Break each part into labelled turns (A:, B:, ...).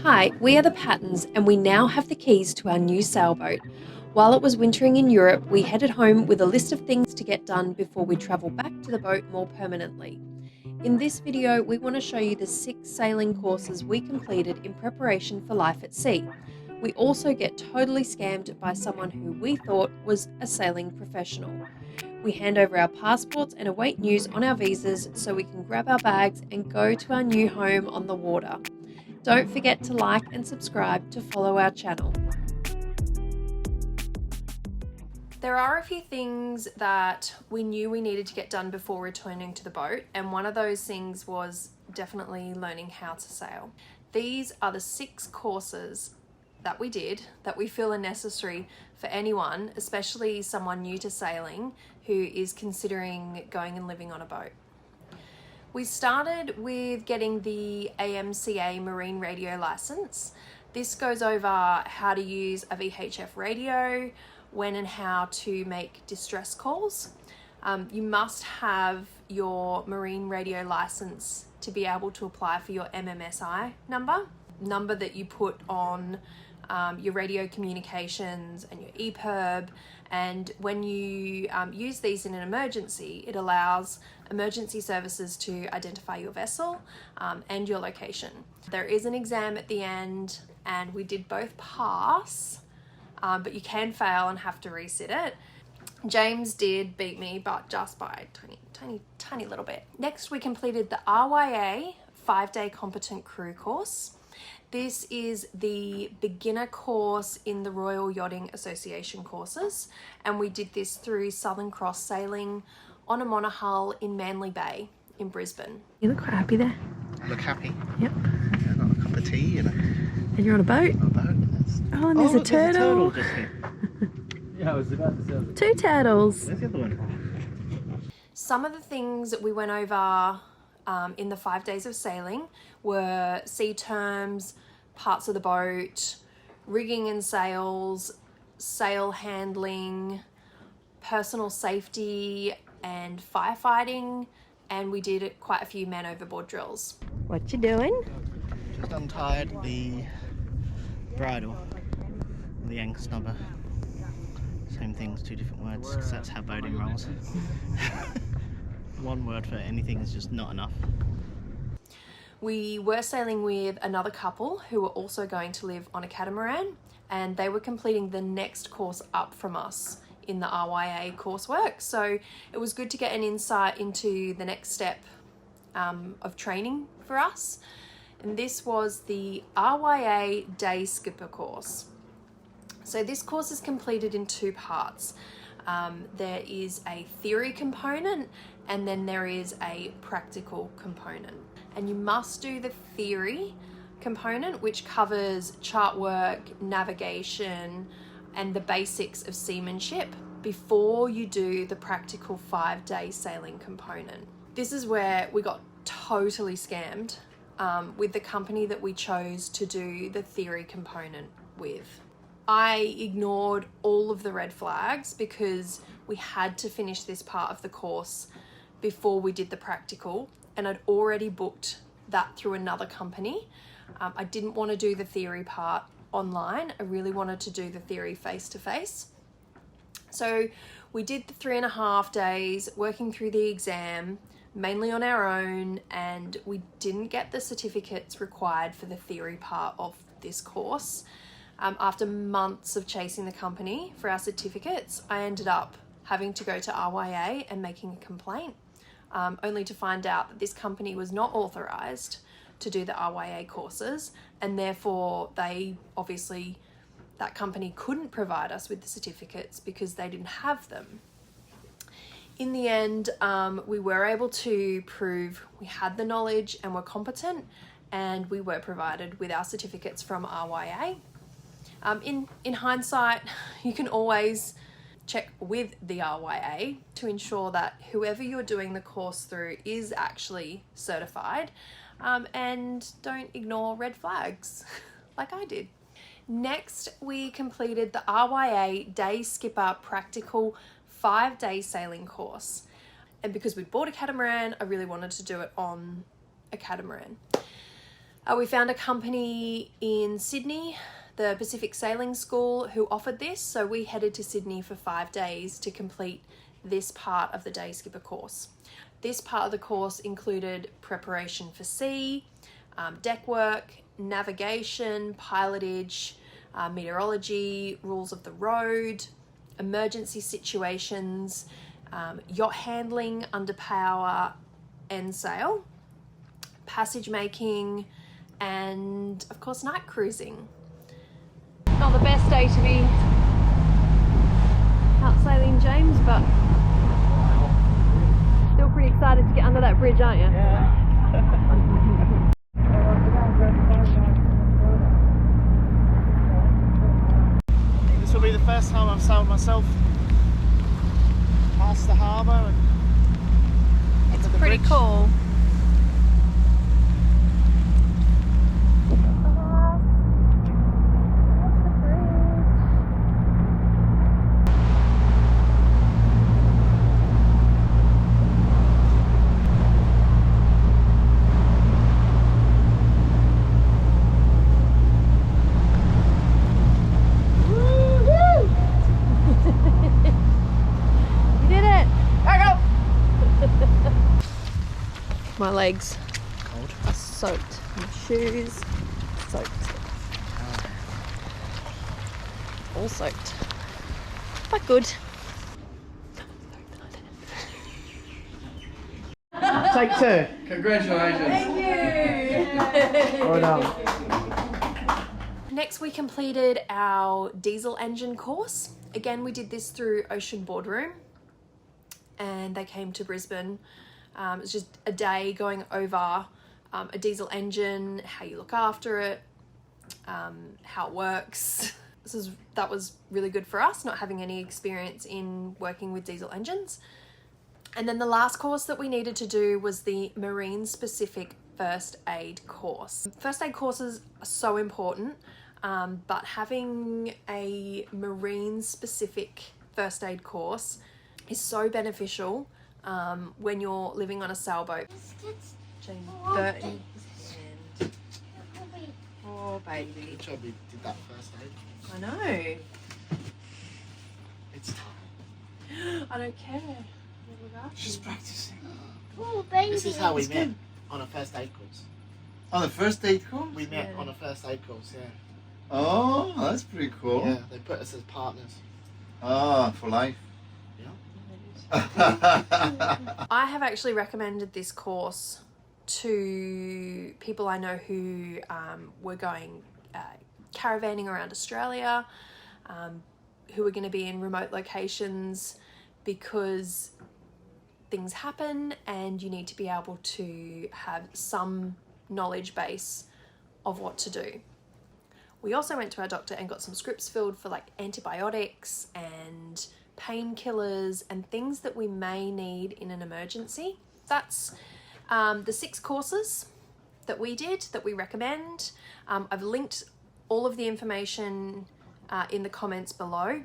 A: Hi, we are the Pattons and we now have the keys to our new sailboat. While it was wintering in Europe, we headed home with a list of things to get done before we travel back to the boat more permanently. In this video, we want to show you the 6 sailing courses we completed in preparation for life at sea. We also get totally scammed by someone who we thought was a sailing professional. We hand over our passports and await news on our visas so we can grab our bags and go to our new home on the water. Don't forget to like and subscribe to follow our channel. There are a few things that we knew we needed to get done before returning to the boat, and one of those things was definitely learning how to sail. These are the 6 courses that we did that we feel are necessary for anyone, especially someone new to sailing who is considering going and living on a boat. We started with getting the AMCA Marine radio license. This goes over how to use a VHF radio, when and how to make distress calls. You must have your marine radio license to be able to apply for your MMSI number that you put on your radio communications and your EPIRB. And when you use these in an emergency, it allows emergency services to identify your vessel and your location. There is an exam at the end, and we did both pass, but you can fail and have to resit it. James did beat me, but just by a tiny little bit. Next, we completed the RYA 5-day Competent Crew course. This is the beginner course in the Royal Yachting Association courses, and we did this through Southern Cross Sailing on a monohull in Manly Bay in Brisbane. You look quite happy there.
B: I look happy.
A: Yep.
B: I got a cup of tea and
A: you're on a boat?
B: On a boat.
A: Oh, and there's a
B: look,
A: turtle.
B: There's a turtle just here.
C: Yeah, I was about to say that.
A: 2 turtles.
B: Where's the other one?
A: Some of the things that we went over in the 5 days of sailing were sea terms, parts of the boat, rigging and sails, sail handling, personal safety and firefighting, and we did quite a few man overboard drills. What you doing?
B: Just untied the bridle, the anchor snubber. Same things, 2 different words, because that's how boating rolls. One word for anything is just not enough.
A: We were sailing with another couple who were also going to live on a catamaran, and they were completing the next course up from us in the RYA coursework. So it was good to get an insight into the next step of training for us. And this was the RYA Day Skipper course. So this course is completed in 2 parts. There is a theory component and then there is a practical component. And you must do the theory component, which covers chart work, navigation, and the basics of seamanship before you do the practical 5-day sailing component. This is where we got totally scammed with the company that we chose to do the theory component with. I ignored all of the red flags because we had to finish this part of the course before we did the practical, and I'd already booked that through another company. I didn't want to do the theory part online. I really wanted to do the theory face-to-face. So we did the 3.5 days working through the exam, mainly on our own, and we didn't get the certificates required for the theory part of this course. After months of chasing the company for our certificates, I ended up having to go to RYA and making a complaint, only to find out that this company was not authorised to do the RYA courses, and therefore that company couldn't provide us with the certificates because they didn't have them. In the end, we were able to prove we had the knowledge and were competent, and we were provided with our certificates from RYA. In hindsight, you can always check with the RYA to ensure that whoever you're doing the course through is actually certified, and don't ignore red flags like I did. Next, we completed the RYA Day Skipper Practical 5-day sailing course. And because we bought a catamaran, I really wanted to do it on a catamaran. We found a company in Sydney, the Pacific Sailing School, who offered this, so we headed to Sydney for 5 days to complete this part of the Day Skipper course. This part of the course included preparation for sea, deck work, navigation, pilotage, meteorology, rules of the road, emergency situations, yacht handling under power and sail, passage making, and of course night cruising. Not the best day to be out sailing, James, but still pretty excited to get under that bridge, aren't you?
B: Yeah. This will be the first time I've sailed myself past the harbour and
A: It's pretty cool. My legs
B: cold.
A: are soaked. My shoes soaked. All soaked. But good.
B: Take 2.
C: Congratulations.
A: Thank you.
B: Well done.
A: Next we completed our diesel engine course. Again, we did this through Ocean Boardroom and they came to Brisbane. It's just a day going over a diesel engine, how you look after it, how it works. That was really good for us, not having any experience in working with diesel engines. And then the last course that we needed to do was the marine specific first aid course. First aid courses are so important, but having a marine specific first aid course is so beneficial when you're living on a sailboat. Jane Burton. Oh baby.
B: Good job we did that first aid.
A: I know.
B: It's time.
A: I don't care.
B: She's practicing.
D: Oh, baby.
B: This is how we met on a first aid course.
C: On the first aid course?
B: We met
A: Yeah.
B: on a first aid course, yeah.
C: Oh, that's pretty cool.
B: Yeah, they put us as partners.
C: Ah, for life.
A: I have actually recommended this course to people I know who were going caravanning around Australia, who are going to be in remote locations, because things happen and you need to be able to have some knowledge base of what to do. We also went to our doctor and got some scripts filled for like antibiotics and painkillers and things that we may need in an emergency. That's the 6 courses that we did, that we recommend. I've linked all of the information in the comments below.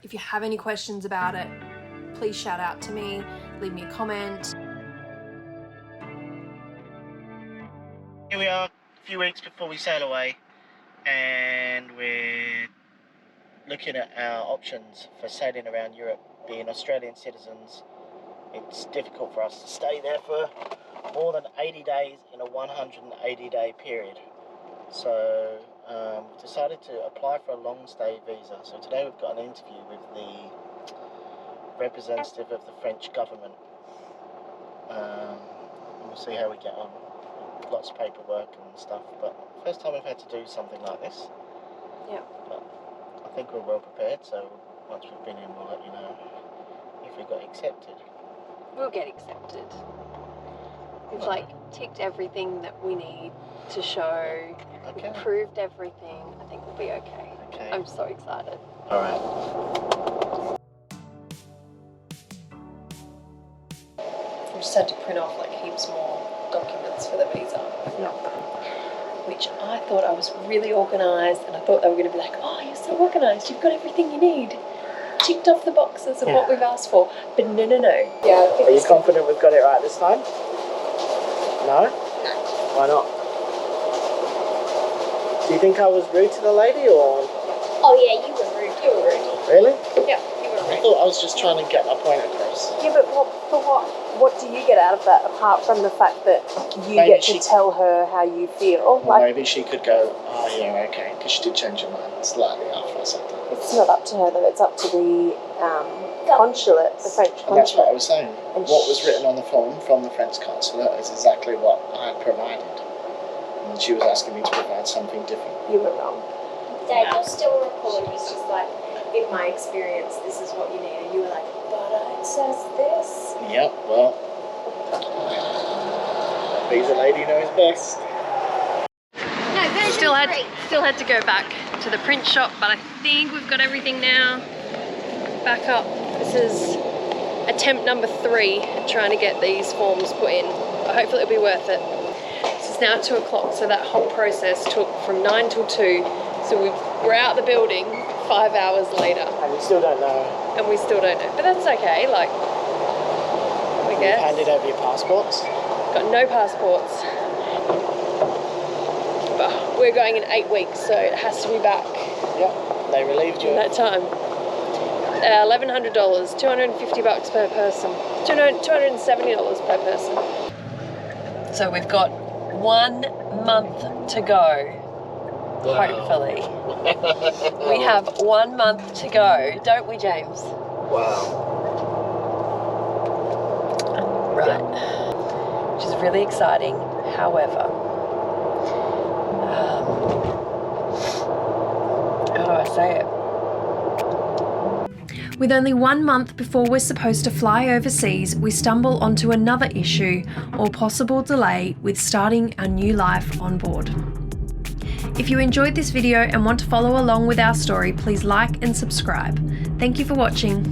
A: If you have any questions about it, please shout out to me, leave me a comment.
B: Here we are, a few weeks before we sail away, and we're looking at our options for sailing around Europe. Being Australian citizens, it's difficult for us to stay there for more than 80 days in a 180-day period. So we decided to apply for a long stay visa. So today we've got an interview with the representative of the French government. And we'll see how we get on. Lots of paperwork and stuff, but first time we've had to do something like this.
A: Yep.
B: But I think we're well prepared, so once we've been in, we'll let you know if we got accepted.
A: We'll get accepted. We've like ticked everything that we need to show.
B: Okay.
A: We've proved everything. I think we'll be okay.
B: Okay.
A: I'm so excited.
B: Alright.
A: We just had to print off like heaps more documents for the visa. Which I thought I was really organised, and I thought they were going to be like, oh, you're so organised, you've got everything you need. Ticked off the boxes of what we've asked for. But no. Yeah,
B: Are you confident we've got it right this time? No?
A: No.
B: Why not? Do you think I was rude to the lady, or?
D: Oh yeah, you were rude. You were rude.
B: Really?
D: Yeah, you were
B: I
D: rude.
B: thought I was just trying to get my point across.
A: Yeah, but what do you get out of that apart from the fact that you
B: Maybe
A: get to tell her how you feel?
B: Well,
A: Like,
B: maybe she could go, oh yeah, okay, because she did change her mind slightly after I said that.
A: it's not up to her though, it's up to the consulate, the French
B: And that's what I
A: consulate.
B: was saying.
A: And
B: What was written on the form from the French consulate is exactly what I had provided. And she was asking me to provide something different.
A: You were wrong.
D: Dad, you're still recording.
A: It's just like, in my experience, this is what you need. And you were like, but it says this.
B: Yep, well, visa lady knows best.
D: No, version
A: Still
D: 3.
A: had to go back to the print shop, but I think we've got everything now. Back up. This is attempt number 3, trying to get these forms put in. But hopefully it'll be worth it. This is now 2 o'clock, so that whole process took from 9 till 2. So we're out the building 5 hours later.
B: And we still don't know.
A: And we still don't know. But that's okay, like, we
B: You've
A: guess.
B: handed over your passports.
A: Got no passports. But we're going in 8 weeks, so it has to be back
B: Yep, they relieved you.
A: in that time. $1,100, $250 per person, $270 per person. So we've got 1 month to go.
B: Wow.
A: Hopefully. We have 1 month to go, don't we, James?
B: Wow.
A: Right. Which is really exciting. However, how do I say it? With only 1 month before we're supposed to fly overseas, we stumble onto another issue or possible delay with starting our new life on board. If you enjoyed this video and want to follow along with our story, please like and subscribe. Thank you for watching.